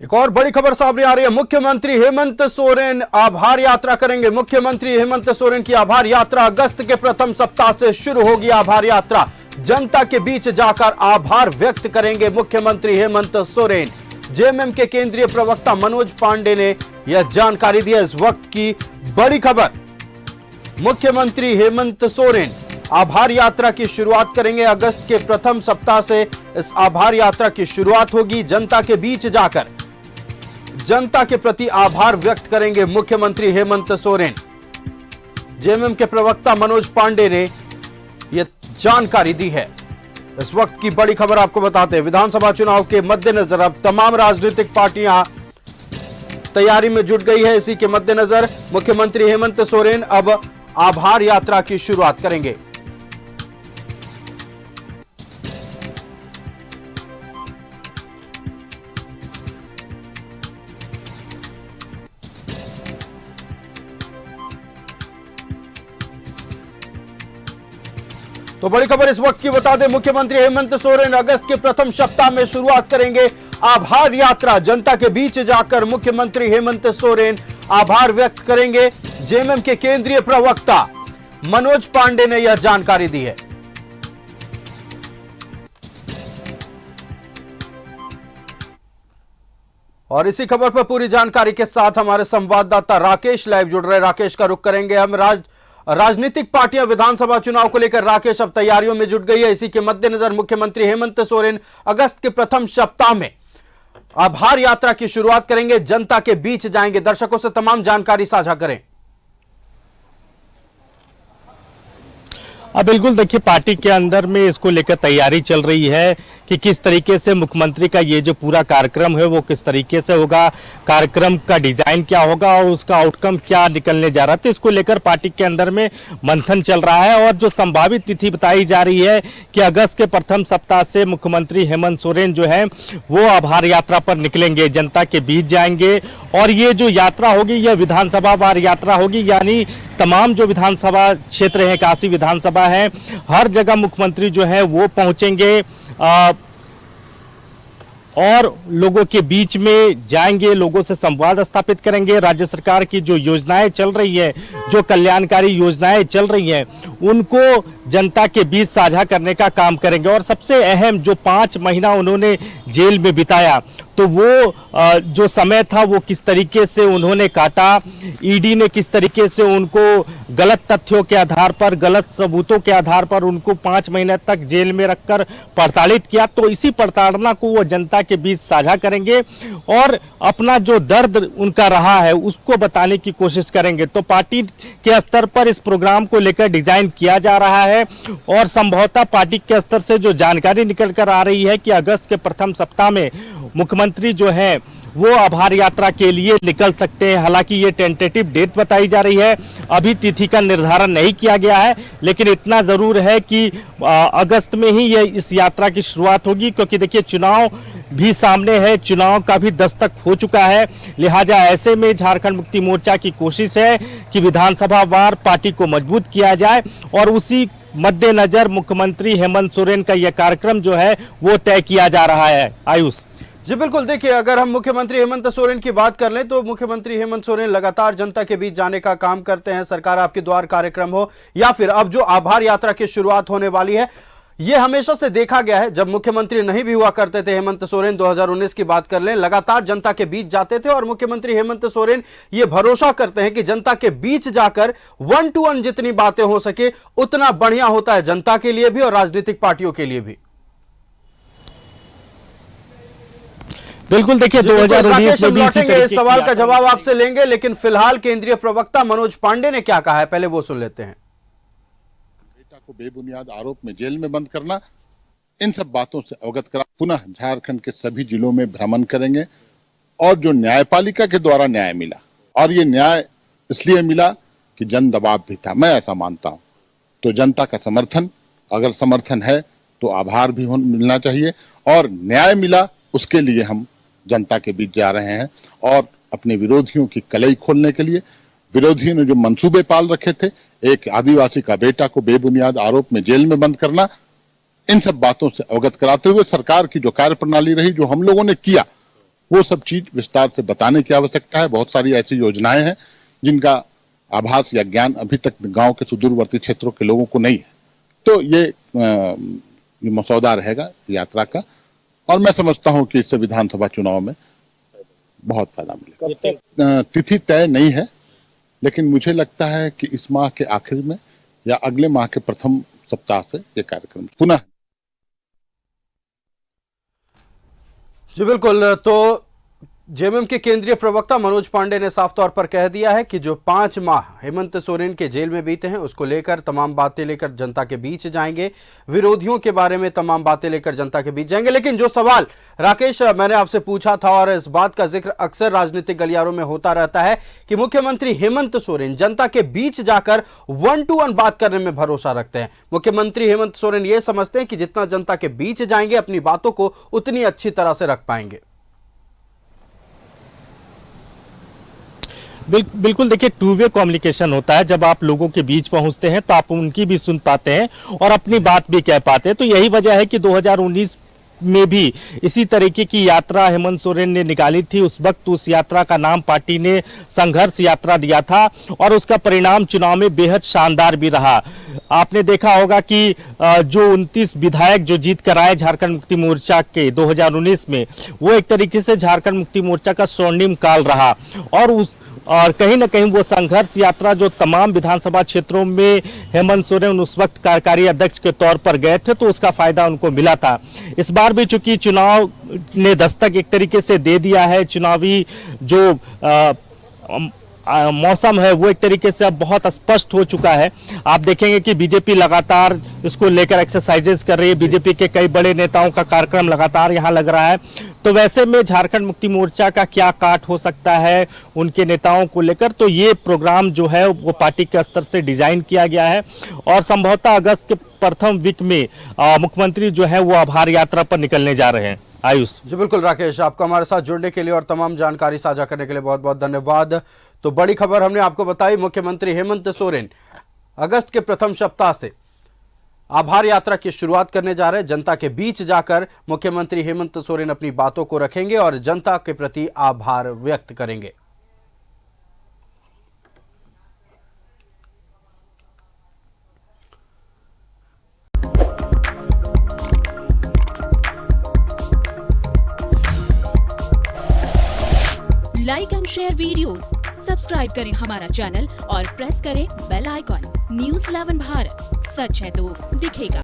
एक और बड़ी खबर सामने आ रही है। मुख्यमंत्री हेमंत सोरेन आभार यात्रा करेंगे। मुख्यमंत्री हेमंत सोरेन की आभार यात्रा अगस्त के प्रथम सप्ताह से शुरू होगी। आभार यात्रा जनता के बीच जाकर आभार व्यक्त करेंगे मुख्यमंत्री हेमंत सोरेन। जेएमएम के केंद्रीय प्रवक्ता मनोज पांडे ने यह जानकारी दी है। इस वक्त की बड़ी खबर, मुख्यमंत्री हेमंत सोरेन आभार यात्रा की शुरुआत करेंगे। अगस्त के प्रथम सप्ताह से इस आभार यात्रा की शुरुआत होगी। जनता के बीच जाकर जनता के प्रति आभार व्यक्त करेंगे मुख्यमंत्री हेमंत सोरेन। जेएमएम के प्रवक्ता मनोज पांडे ने यह जानकारी दी है। इस वक्त की बड़ी खबर आपको बताते हैं। विधानसभा चुनाव के मद्देनजर अब तमाम राजनीतिक पार्टियां तैयारी में जुट गई है। इसी के मद्देनजर मुख्यमंत्री हेमंत सोरेन अब आभार यात्रा की शुरुआत करेंगे। तो बड़ी खबर इस वक्त की बता दें, मुख्यमंत्री हेमंत सोरेन अगस्त के प्रथम सप्ताह में शुरुआत करेंगे आभार यात्रा। जनता के बीच जाकर मुख्यमंत्री हेमंत सोरेन आभार व्यक्त करेंगे। जेएमएम के केंद्रीय प्रवक्ता मनोज पांडे ने यह जानकारी दी है। और इसी खबर पर पूरी जानकारी के साथ हमारे संवाददाता राकेश लाइव जुड़ रहे। राकेश का रुख करेंगे हम। राजनीतिक पार्टियां विधानसभा चुनाव को लेकर राकेश अब तैयारियों में जुट गई है। इसी के मद्देनजर मुख्यमंत्री हेमंत सोरेन अगस्त के प्रथम सप्ताह में आभार यात्रा की शुरुआत करेंगे। जनता के बीच जाएंगे। दर्शकों से तमाम जानकारी साझा करें। अब बिल्कुल देखिए, पार्टी के अंदर में इसको लेकर तैयारी चल रही है कि किस तरीके से मुख्यमंत्री का ये जो पूरा कार्यक्रम है वो किस तरीके से होगा, कार्यक्रम का डिजाइन क्या होगा और उसका आउटकम क्या निकलने जा रहा है। तो इसको लेकर पार्टी के अंदर में मंथन चल रहा है। और जो संभावित तिथि बताई जा रही है कि अगस्त के प्रथम सप्ताह से मुख्यमंत्री हेमंत सोरेन जो है वो आभार यात्रा पर निकलेंगे, जनता के बीच जाएंगे। और ये जो यात्रा होगी यह विधानसभा वार यात्रा होगी, यानी तमाम जो विधानसभा क्षेत्र है, काशी विधानसभा है, हर जगह मुख्यमंत्री जो है वो पहुंचेंगे और लोगों के बीच में जाएंगे, लोगों से संवाद स्थापित करेंगे। राज्य सरकार की जो योजनाएं चल रही है, जो कल्याणकारी योजनाएं चल रही हैं, उनको जनता के बीच साझा करने का काम करेंगे। और सबसे अहम, जो 5 महीना उन्होंने जेल में बिताया, तो वो जो समय था वो किस तरीके से उन्होंने काटा, ईडी ने किस तरीके से उनको गलत तथ्यों के आधार पर, गलत सबूतों के आधार पर उनको 5 महीने तक जेल में रखकर प्रताड़ित किया। तो इसी प्रताड़ना को वो जनता के बीच साझा करेंगे और अपना जो दर्द उनका रहा है उसको बताने की कोशिश करेंगे। तो पार्टी के स्तर पर इस प्रोग्राम को लेकर डिजाइन किया जा रहा है और संभवतः पार्टी के स्तर से जो जानकारी निकल कर आ रही है कि अगस्त के प्रथम सप्ताह में मुख्यमंत्री जो है वो आभार यात्रा के लिए निकल सकते हैं। हालांकि ये टेंटेटिव डेट बताई जा रही है, अभी तिथि का निर्धारण नहीं किया गया है, लेकिन इतना जरूर है कि अगस्त में ही ये इस यात्रा की शुरुआत होगी। क्योंकि देखिए, चुनाव भी सामने है, चुनाव का भी दस्तक हो चुका है। लिहाजा ऐसे में झारखंड मुक्ति मोर्चा की कोशिश है कि विधानसभा वार पार्टी को मजबूत किया जाए और उसी मद्देनजर मुख्यमंत्री हेमंत सोरेन का यह कार्यक्रम जो है वो तय किया जा रहा है। आयुष जी बिल्कुल, देखिए, अगर हम मुख्यमंत्री हेमंत सोरेन की बात कर लें तो मुख्यमंत्री हेमंत सोरेन लगातार जनता के बीच जाने का काम करते हैं। सरकार आपके द्वार कार्यक्रम हो या फिर अब जो आभार यात्रा की शुरुआत होने वाली है, यह हमेशा से देखा गया है। जब मुख्यमंत्री नहीं भी हुआ करते थे हेमंत सोरेन, 2019 की बात कर लें, लगातार जनता के बीच जाते थे। और मुख्यमंत्री हेमंत सोरेन ये भरोसा करते हैं कि जनता के बीच जाकर 1 to 1 जितनी बातें हो सके उतना बढ़िया होता है, जनता के लिए भी और राजनीतिक पार्टियों के लिए भी। बिल्कुल, देखिए, 2019 में भी इस सवाल का जवाब आपसे लेंगे, लेकिन फिलहाल केंद्रीय प्रवक्ता मनोज पांडे ने क्या कहा है पहले वो सुन लेते हैं। बेटा को बेबुनियाद आरोप में जेल में बंद करना, इन सब बातों से अवगत करा पुनः झारखंड के सभी जिलों में भ्रमण करेंगे। और जो न्यायपालिका के द्वारा न्याय मिला, और ये न्याय इसलिए मिला कि जन दबाव भी था, मैं ऐसा मानता हूं। तो जनता का समर्थन, अगर समर्थन है तो आभार भी मिलना चाहिए। और न्याय मिला, उसके लिए हम जनता के बीच जा रहे हैं और अपने विरोधियों की कलई खोलने के लिए। विरोधियों ने जो मंसूबे पाल रखे थे, एक आदिवासी का बेटा को बेबुनियाद आरोप में जेल में बंद करना, इन सब बातों से अवगत कराते हुए सरकार की जो कार्यप्रणाली रही, जो हम लोगों ने किया, वो सब चीज विस्तार से बताने की आवश्यकता है। बहुत सारी ऐसी योजनाएं हैं जिनका आभास या ज्ञान अभी तक गांव के सुदूरवर्ती क्षेत्रों के लोगों को नहीं है। तो ये मसौदा रहेगा यात्रा का, और मैं समझता हूं कि इससे विधानसभा चुनाव में बहुत फायदा मिलेगा। तिथि तय नहीं है, लेकिन मुझे लगता है कि इस माह के आखिर में या अगले माह के प्रथम सप्ताह से ये कार्यक्रम पुनः। जी बिल्कुल। तो जेएमएम के केंद्रीय प्रवक्ता मनोज पांडे ने साफ तौर पर कह दिया है कि जो 5 माह हेमंत सोरेन के जेल में बीते हैं उसको लेकर तमाम बातें लेकर जनता के बीच जाएंगे, विरोधियों के बारे में तमाम बातें लेकर जनता के बीच जाएंगे। लेकिन जो सवाल राकेश मैंने आपसे पूछा था, और इस बात का जिक्र अक्सर राजनीतिक गलियारों में होता रहता है कि मुख्यमंत्री हेमंत सोरेन जनता के बीच जाकर 1-to-1 बात करने में भरोसा रखते हैं। मुख्यमंत्री हेमंत सोरेन ये समझते हैं कि जितना जनता के बीच जाएंगे अपनी बातों को उतनी अच्छी तरह से रख पाएंगे। बिल्कुल देखिए, 2 वे कम्युनिकेशन होता है। जब आप लोगों के बीच पहुंचते हैं तो आप उनकी भी सुन पाते हैं और अपनी बात भी कह पाते हैं। तो यही वजह है कि 2019 में भी इसी तरीके की यात्रा हेमंत सोरेन ने निकाली थी। उस वक्त उस यात्रा का नाम पार्टी ने संघर्ष यात्रा दिया था और उसका परिणाम चुनाव में बेहद शानदार भी रहा। आपने देखा होगा कि जो 29 विधायक जो जीत कर आए झारखंड मुक्ति मोर्चा के 2019 में, वो एक तरीके से झारखंड मुक्ति मोर्चा का स्वर्णिम काल रहा। और कहीं ना कहीं वो संघर्ष यात्रा जो तमाम विधानसभा क्षेत्रों में हेमंत सोरेन उस वक्त कार्यकारी अध्यक्ष के तौर पर गए थे, तो उसका फायदा उनको मिला था। इस बार भी चूंकि चुनाव ने दस्तक एक तरीके से दे दिया है, चुनावी जो मौसम है वो एक तरीके से अब बहुत स्पष्ट हो चुका है। आप देखेंगे कि बीजेपी लगातार इसको लेकर एक्सरसाइजेस कर रही है। बीजेपी के कई बड़े नेताओं का कार्यक्रम लगातार यहाँ लग रहा है। तो वैसे में झारखंड मुक्ति मोर्चा का क्या काट हो सकता है उनके नेताओं को लेकर, तो ये प्रोग्राम जो है वो पार्टी के स्तर से डिजाइन किया गया है और संभवतः अगस्त के प्रथम वीक में मुख्यमंत्री जो है वो आभार यात्रा पर निकलने जा रहे हैं। आयुष जी बिल्कुल राकेश, आपका हमारे साथ जुड़ने के लिए और तमाम जानकारी साझा करने के लिए बहुत बहुत धन्यवाद। तो बड़ी खबर हमने आपको बताई, मुख्यमंत्री हेमंत सोरेन अगस्त के प्रथम सप्ताह से आभार यात्रा की शुरुआत करने जा रहे हैं। जनता के बीच जाकर मुख्यमंत्री हेमंत सोरेन अपनी बातों को रखेंगे और जनता के प्रति आभार व्यक्त करेंगे। Like and share videos, subscribe करें हमारा चैनल और प्रेस करें बेल आइकॉन। न्यूज़ 11 भारत, सच है तो दिखेगा।